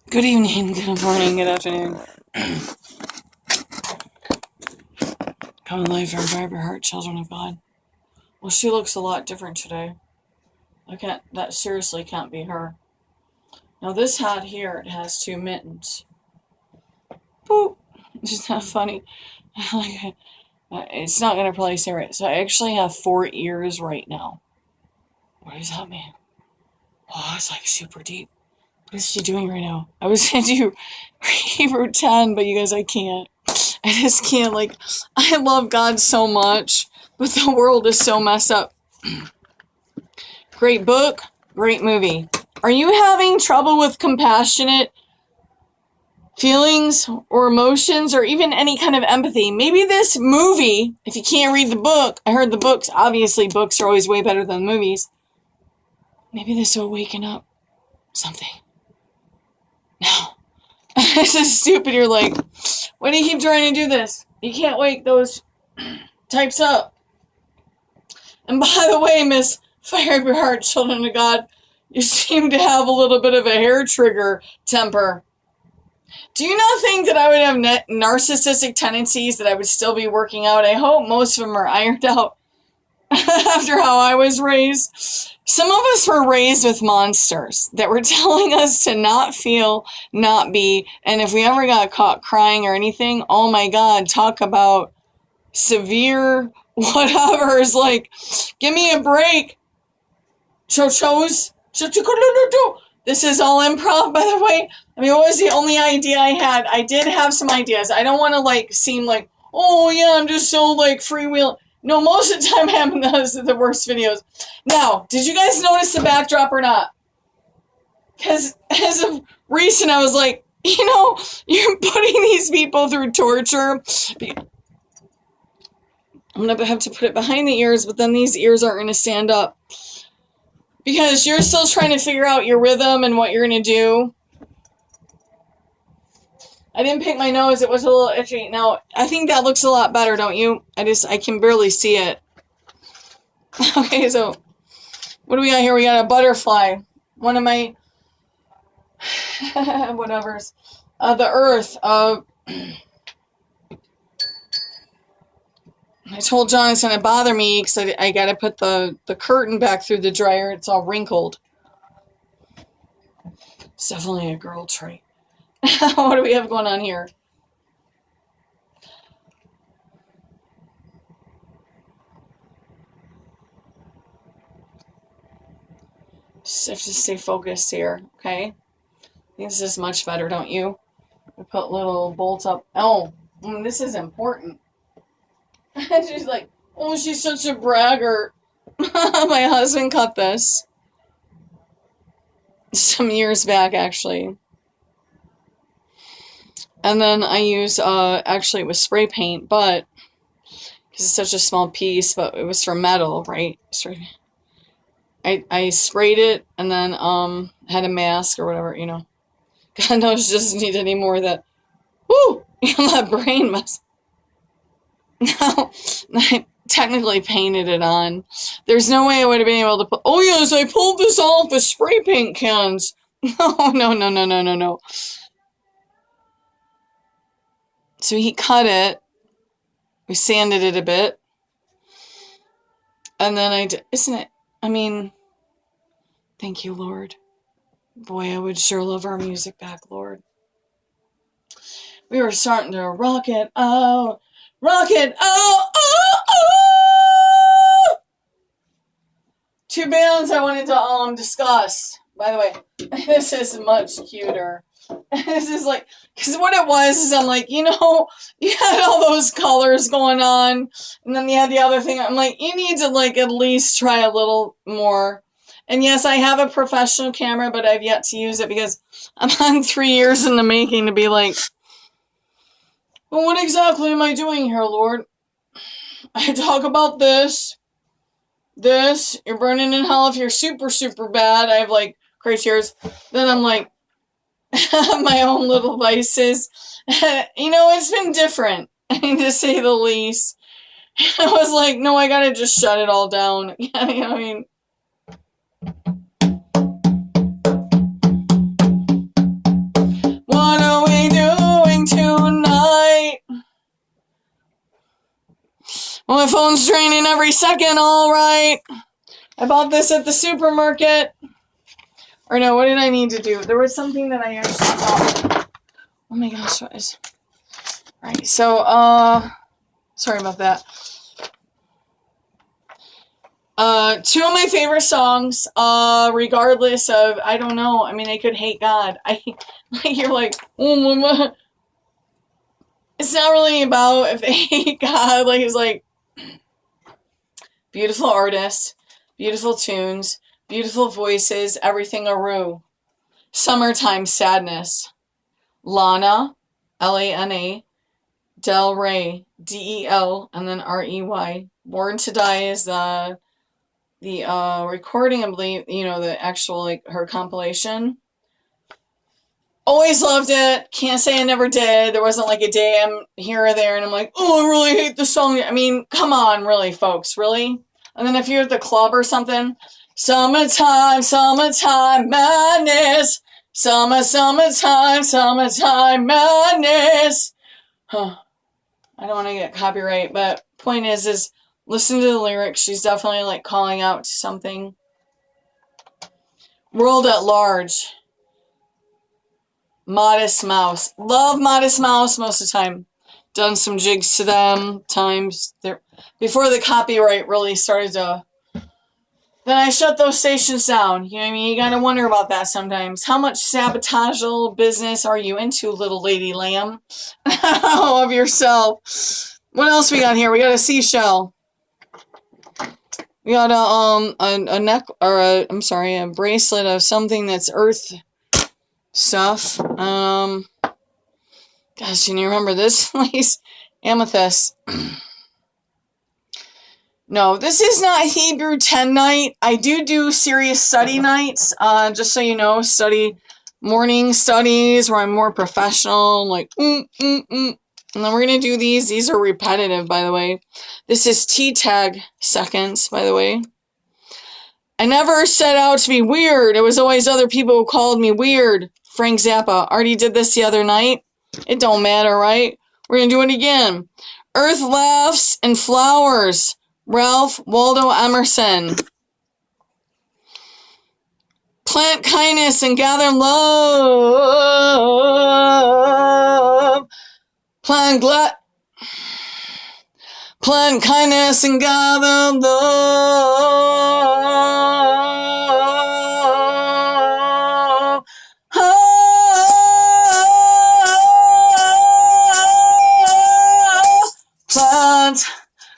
Good evening, good morning, good afternoon. Coming live from Vibrant Heart, Children of God. Well, she looks a lot different today. That seriously can't be her. Now this hat here, it has two mittens. Boop! Isn't that funny? It's not going to probably say right. So I actually have 4 ears right now. What does that mean? Oh, it's like super deep. What is she doing right now? I was going to do Hebrew 10, but you guys, I can't. I just can't, I love God so much, but the world is so messed up. Great book, great movie. Are you having trouble with compassionate feelings or emotions or even any kind of empathy? Maybe this movie, if you can't read the book, I heard the books, obviously books are always way better than movies. Maybe this will waken up something. No. This is stupid. You're like, why do you keep trying to do this? You can't wake those types up. And by the way, Miss Fire Your Heart, Children of God, you seem to have a little bit of a hair trigger temper. Do you not think that I would have narcissistic tendencies that I would still be working out? I hope most of them are ironed out after how I was raised. Some of us were raised with monsters that were telling us to not feel, not be, and if we ever got caught crying or anything, oh my God, talk about severe whatever. Is like, give me a break. Cho-chos. This is all improv, by the way. I mean, what was the only idea I had? I did have some ideas. I don't want to, seem like, oh, yeah, I'm just so, freewheel. No, most of the time I have those are the worst videos. Now, did you guys notice the backdrop or not? Because as of recent, I was like, you're putting these people through torture. I'm going to have to put it behind the ears, but then these ears aren't going to stand up. Because you're still trying to figure out your rhythm and what you're going to do. I didn't pick my nose. It was a little itchy. Now, I think that looks a lot better, don't you? I can barely see it. Okay, so what do we got here? We got a butterfly. One of my whatevers. The earth. I told John it's going to bother me because I got to put the curtain back through the dryer. It's all wrinkled. It's definitely a girl trait. What do we have going on here? Just have to stay focused here, okay? I think this is much better, don't you? We put little bolts up. Oh, this is important. She's like, oh, she's such a braggart. My husband cut this some years back, actually. And then I use, actually it was spray paint, but, because it's such a small piece, but it was from metal, right? I sprayed it, and then, had a mask or whatever, God knows, doesn't need any more of that, woo, that brain mess. No, I technically painted it on. There's no way I would have been able to put, oh yes, I pulled this off with spray paint cans. No. So he cut it. We sanded it a bit. And then isn't it, I mean, thank you, Lord. Boy, I would sure love our music back, Lord. We were starting to rock it out. Rock it out. Oh. Two bands I wanted to discuss. By the way, this is much cuter. This is because what it was is I'm like, you had all those colors going on, and then you had the other thing. I'm like, you need to at least try a little more. And yes, I have a professional camera, but I've yet to use it because I'm on 3 years in the making to be like, well, what exactly am I doing here, Lord? I talk about this, you're burning in hell if you're super, super bad. I have crazy tears. Then I'm like, my own little vices. It's been different, to say the least. I was like, no, I gotta just shut it all down. I mean, my phone's draining every second. All right. I bought this at the supermarket. Or no, what did I need to do? There was something that I actually thought. Oh my gosh, what is... Alright, so, sorry about that. Two of my favorite songs, regardless of, I don't know, I mean, I could hate God. You're like, oh, mama. It's not really about if they hate God. Like, it's like, beautiful artists, beautiful tunes, beautiful voices, everything aroo. Summertime Sadness. Lana, Lana, Del Rey, Del, and then Rey. Born to Die is the recording, I believe, you know, the actual, like, her compilation. Always loved it. Can't say I never did. There wasn't like a day I'm here or there and I'm like, oh, I really hate this song. I mean, come on, really, folks, really? And then if you're at the club or something, summertime, summertime madness. Summertime madness. Huh. I don't want to get copyright, but point is listen to the lyrics. She's definitely like calling out to something. World at Large. Modest Mouse. Love Modest Mouse most of the time. Done some jigs to them times there before the copyright really started to. Then I shut those stations down. You know what I mean? You gotta wonder about that sometimes. How much sabotageal business are you into, little lady lamb? Of yourself. What else we got here? We got a seashell. We got a neck or a bracelet of something that's earth stuff. Gosh, can you remember this place? Amethyst. No, this is not Hebrew 10 night. I do serious study nights. Just so you know, morning studies where I'm more professional. Like, And then we're going to do these. These are repetitive, by the way. This is T-tag seconds, by the way. I never set out to be weird. It was always other people who called me weird. Frank Zappa. Already did this the other night. It don't matter, right? We're going to do it again. Earth Laughs and Flowers. Ralph Waldo Emerson. Plant kindness and gather love. Plant kindness and gather love. Plant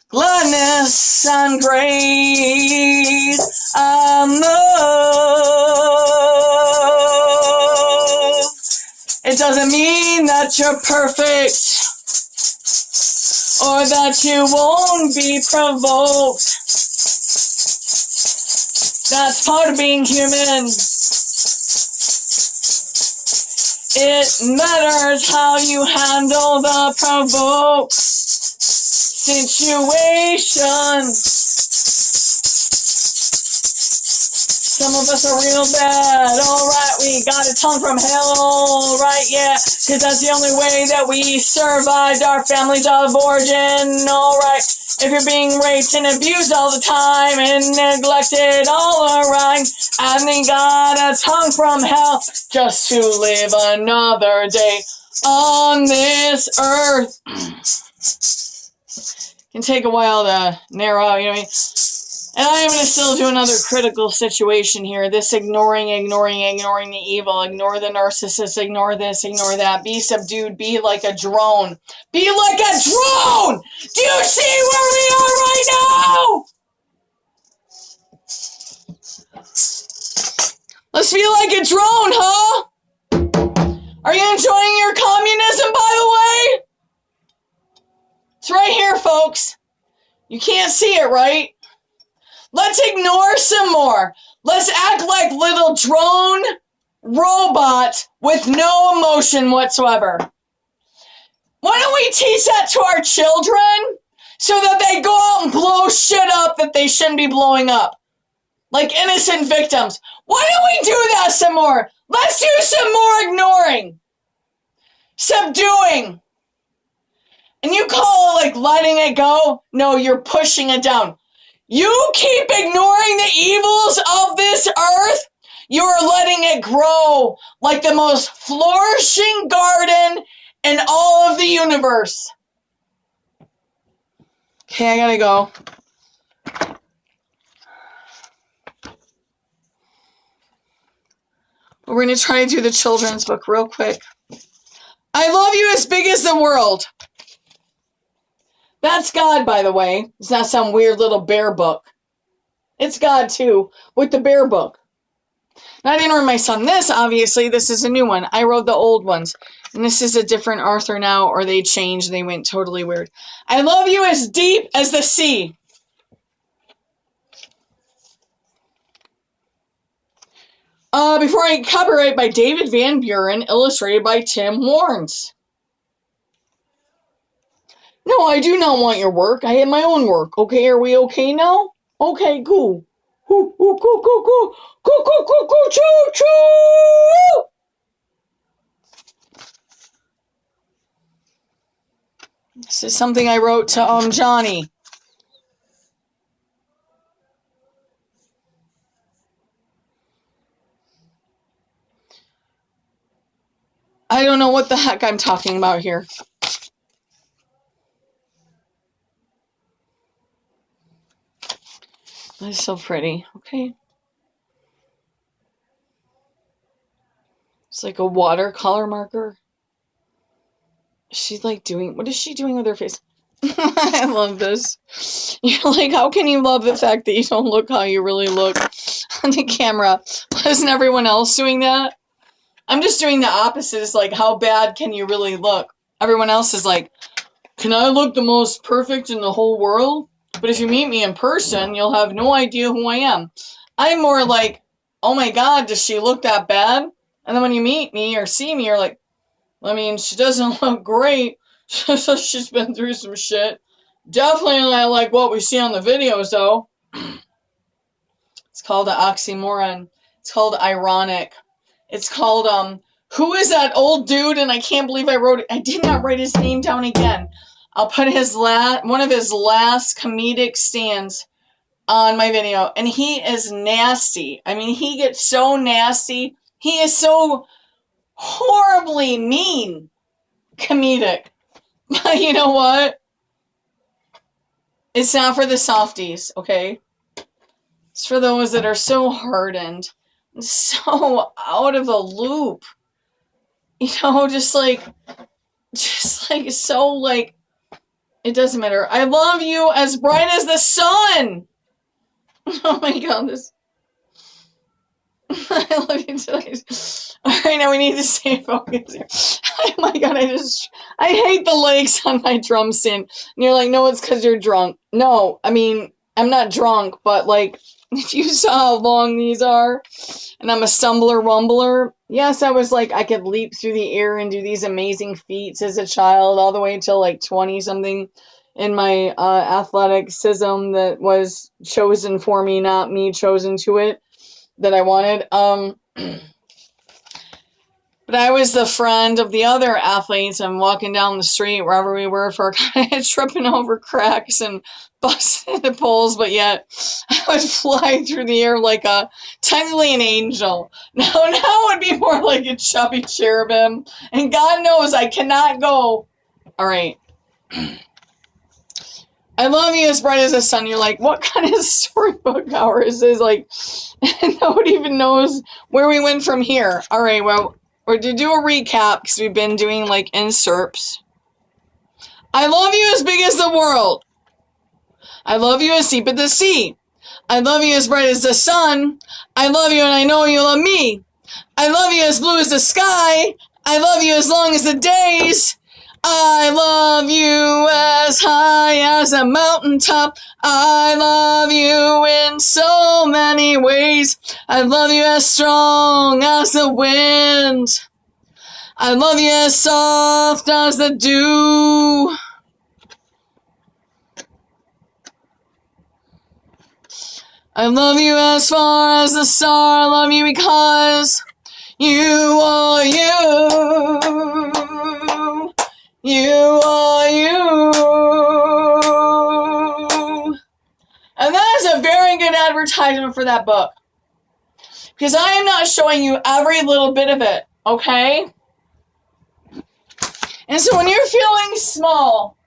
gladness and grace and love. It doesn't mean that you're perfect or that you won't be provoked. That's part of being human. It matters how you handle the provoked situation. Some of us are real bad. Alright, we got a tongue from hell. Alright, yeah. Cause that's the only way that we survived our families of origin. Alright. If you're being raped and abused all the time and neglected all around, and then got a tongue from hell just to live another day on this earth. Can take a while to narrow out, you know what I mean? And I am going to still do another critical situation here. This ignoring the evil. Ignore the narcissist. Ignore this, ignore that. Be subdued. Be like a drone. Be like a drone! Do you see where we are right now? Let's be like a drone, huh? Are you enjoying your communism, by the way? It's right here, folks. You can't see it, right? Let's ignore some more. Let's act like little drone robots with no emotion whatsoever. Why don't we teach that to our children so that they go out and blow shit up that they shouldn't be blowing up? Like innocent victims. Why don't we do that some more? Let's do some more ignoring, subduing, And you call it like letting it go? No, you're pushing it down. You keep ignoring the evils of this earth, you are letting it grow like the most flourishing garden in all of the universe. Okay, I gotta go. We're gonna try to do the children's book real quick. I love you as big as the world. That's God, by the way. It's not some weird little bear book. It's God, too, with the bear book. Now, I didn't read my son this, obviously. This is a new one. I wrote the old ones. And this is a different author now, or they changed. They went totally weird. I love you as deep as the sea. Before I copyright by David Van Buren, illustrated by Tim Warnes. No, I do not want your work. I have my own work. Okay, are we okay now? Okay, cool. Cool, cool, cool, cool, cool, cool, cool, cool, cool, choo, choo! This is something I wrote to Johnny. I don't know what the heck I'm talking about here. That's so pretty. Okay. It's like a watercolor marker. She's like doing, what is she doing with her face? I love this. You're like, how can you love the fact that you don't look how you really look on the camera? Isn't everyone else doing that? I'm just doing the opposite. It's like, how bad can you really look? Everyone else is like, can I look the most perfect in the whole world? But if you meet me in person, you'll have no idea who I am. I'm more like, oh my God, does she look that bad? And then when you meet me or see me, you're like, I mean, she doesn't look great. She's been through some shit. Definitely not like what we see on the videos, though. It's called an oxymoron. It's called ironic. It's called, who is that old dude? And I can't believe I wrote it. I did not write his name down again. I'll put one of his last comedic stands on my video. And he is nasty. I mean, he gets so nasty. He is so horribly mean comedic. But you know what? It's not for the softies, okay? It's for those that are so hardened. So out of the loop. You know, just like so like, it doesn't matter. I love you as bright as the sun. Oh my God, this. I love you tonight. Alright, now we need to stay focused here. Oh my God, I hate the legs on my drum stand. And you're like, no, it's because you're drunk. No, I mean, I'm not drunk, but like, if you saw how long these are, and I'm a stumbler rumbler, yes, I was like, I could leap through the air and do these amazing feats as a child, all the way until like 20-something in my athleticism that was chosen for me, not me chosen to it, that I wanted. But I was the friend of the other athletes. I'm walking down the street, wherever we were, for kind of tripping over cracks and busting into poles, but yet I would fly through the air like technically an angel. Now it would be more like a chubby cherubim. And God knows I cannot go. All right. I love you as bright as the sun. You're like, what kind of storybook hour is this? Like, nobody even knows where we went from here. All right, well, we're to do a recap because we've been doing like inserts. I love you as big as the world. I love you as deep as the sea. I love you as bright as the sun. I love you and I know you love me. I love you as blue as the sky. I love you as long as the days. I love you as high as a mountaintop. I love you in so many ways. I love you as strong as the wind. I love you as soft as the dew. I love you as far as the star. I love you because you are you. You are you. advertisement for that book. Because I am not showing you every little bit of it, okay? And so when you're feeling small,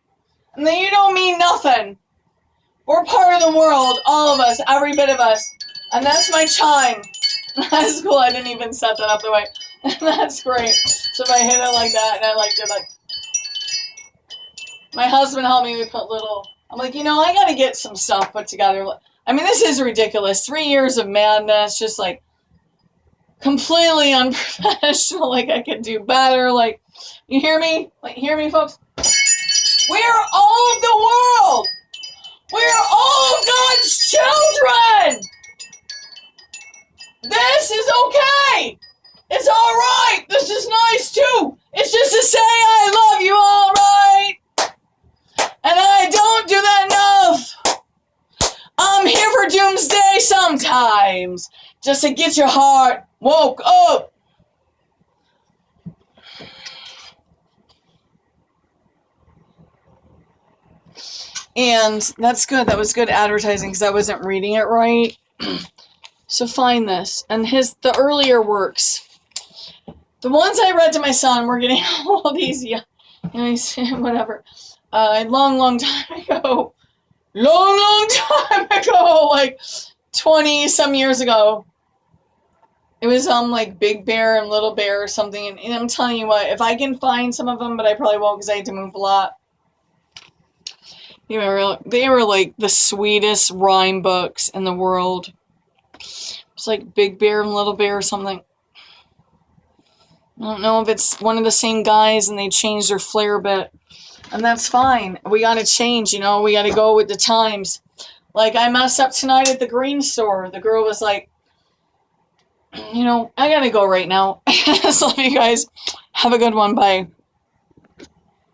and then you don't mean nothing, we're part of the world, all of us, every bit of us. And that's my chime. That's cool, I didn't even set that up the way. That's great. So if I hit it like that, and I did like... My husband helped me put little... I'm like, I gotta get some stuff put together. I mean, this is ridiculous. 3 years of madness, just like completely unprofessional. Like, I could do better. Like, you hear me? Like, hear me, folks? We're all of the world. We're all God's children. This is okay. It's all right. This is nice too. It's just to say I love you, all right? And I don't do that enough. I'm here for doomsday sometimes, just to get your heart woke up. And that's good. That was good advertising because I wasn't reading it right. So find this. And the earlier works. The ones I read to my son were getting all these, whatever. Long time ago. Long time ago. Like 20 some years ago. It was like Big Bear and Little Bear or something. And I'm telling you what, if I can find some of them, but I probably won't because I had to move a lot. They were like the sweetest rhyme books in the world. It's like Big Bear and Little Bear or something. I don't know if it's one of the same guys and they changed their flair a bit. And that's fine. We gotta change, we gotta go with the times. Like, I messed up tonight at the green store. The girl was like, I gotta go right now. So love you guys. Have a good one. Bye.